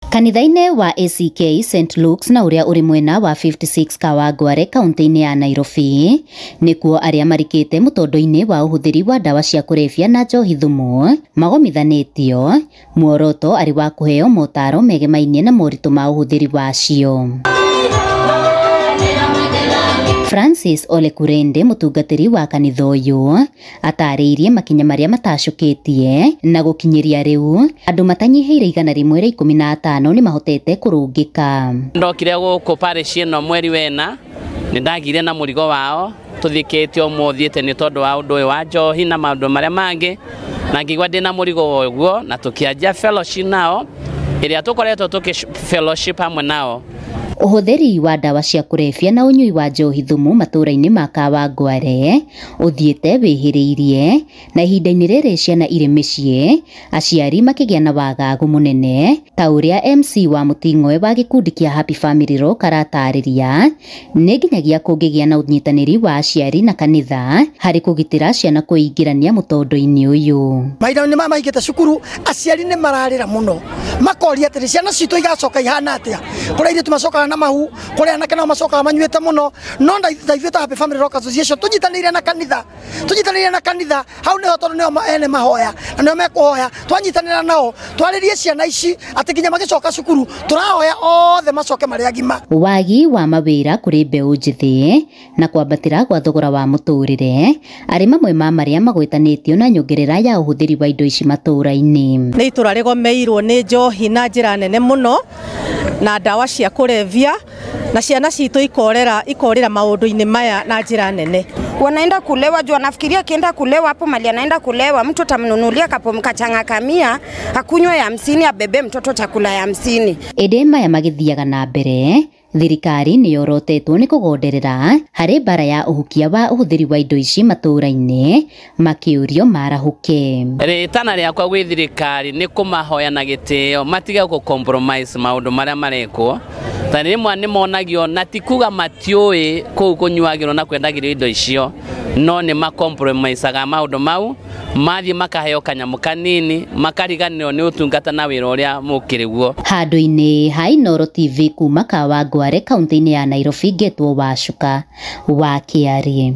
Kanitha-inĩ wa ACK St Luke's na uria uri mwena wa 56 Kawangware kaunti-inĩ ya Nairobi nikuo aria marikite mutondo-inĩ wa uhuthiri wa dawa cia kulevya na njohi thumu magomithanĩtio muoroto ari wa kuheo motaro megemainie na moritu ma uhuthiri wacio. Francis Ole Kurende mutungatiri wa kanitha uyu atariirie makinya maria matashukitie na gukinyiria riu andu matanyihiire 115 ni mahotete kurungika. Ndokire guku parish ino mweri wena nindagire na murigo wao tuthikite omuthiete ni tondu wa undu wa njohi na maundu maria mangi na ngigwa ndina murigo uguo na tukianjia fellowship nao iria tukoretwo tuki fellowship hamwe nao. Uhuthiri wa dawa cia kulevya na unyui wa njohi thumu matura-ini ma Kawangware uthiete wihiriirie na ihinda-ini riri ciana iri micii aciari makigia na wagagu munene ta uria MC wa Muting'oe wa gikundi kia Happy Family Rock aratariria ni nginyagia kungigia na unyitaniri wa aciari na kanitha hari kugitira ciana kuingirania mutondo-ini uyu. Maida-ini mama maingite cukuru aciari ni mararira muno makoria atiri ciana citu igacoka ihana atia kuria iri tumacoka na mahu kuria anake no macoka manyuite muno no ndaithuita Happy Family Rock Association tunyitanire na kanitha hau niho tondu nio ene mahoya na nio mekuhoya twanyitanira nao twaririe ciana ici ati kinya magicoka cukuru turahoya othe macoke mari agima. Wagi wa mawira kuri mbeu njithi na kwambatira gwa thogora wa muturire ari mamwe ma maria magwitanitio na nyongerera ya uhuthiri wa indo ici matura-ini. Ni itura rigomeirwo ni njohi na njira nene muno na dawa cia kulevya na ciana citu ikorera maundu-ini maya na njira nene. Wanaenda kulewa juu anafikiria kienda kulewa hapo mali anaenda kulewa mtu atamnunulia kapomkachanga kamia akunywe ya 50 abebe mtoto chakula ya 50. Edema ya magithiaga na mbere thirikari ni yorotetwo ni kugonderera hari bara ya uhukia wa uhuthiri wa indo ici matura-ini makiurio marahuke. Ritana riakwa gwi thirikari ni kumahoya na gitio matige ku compromise maundu maria marekwo tani rimwe ni monagio na tikuga matioi ku kunyuagiro na kwendagiro indo icio no ni makompromisaga maundu mau mathi makaheo kanyamu kanini makariganirwo ni utungata na wira uria mukiriguo. Handu-ini ha Inooro TV kuma Kawangware kaunti-ini ya Nairobi getwo Wacuka wa Kiarie.